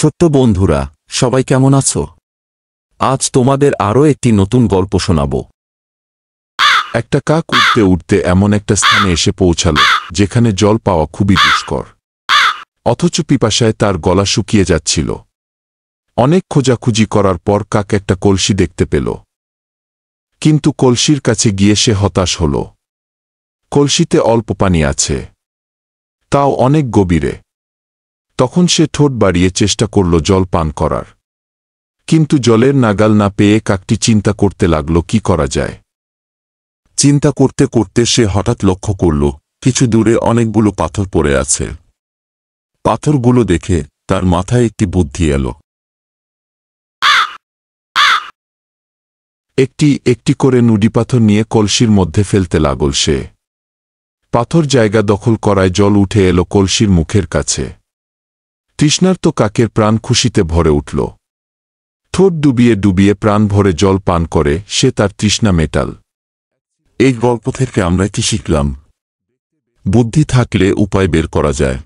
ছোট্ট বন্ধুরা, সবাই কেমন আছো? আজ তোমাদের আরও একটি নতুন গল্প শোনাব। একটা কাক উড়তে উড়তে এমন একটা স্থানে এসে পৌঁছাল যেখানে জল পাওয়া খুবই দুষ্কর, অথচ পিপাসায় তার গলা শুকিয়ে যাচ্ছিল। অনেক খোঁজাখুঁজি করার পর কাক একটা কলসি দেখতে পেল, কিন্তু কলসির কাছে গিয়ে সে হতাশ হল। কলসিতে অল্প পানি আছে, তাও অনেক গভীরে। তখন সে ঠোঁট বাড়িয়ে চেষ্টা করল জল পান করার, কিন্তু জলের নাগাল না পেয়ে কাকটি চিন্তা করতে লাগল কি করা যায়। চিন্তা করতে করতে সে হঠাৎ লক্ষ্য করল কিছু দূরে অনেকগুলো পাথর পড়ে আছে। পাথরগুলো দেখে তার মাথায় একটি বুদ্ধি এলো। একটি একটি করে নুডি পাথর নিয়ে কলসির মধ্যে ফেলতে লাগল সে। পাথর জায়গা দখল করায় জল উঠে এলো কলসির মুখের কাছে। তৃষ্ণার্ত কাকের প্রাণ খুশিতে ভরে উঠল। ঠোঁট ডুবিয়ে ডুবিয়ে প্রাণ ভরে জল পান করে সে তার তৃষ্ণা মেটাল। এই গল্প থেকে আমরা কি শিখলাম? বুদ্ধি থাকলে উপায় বের করা যায়।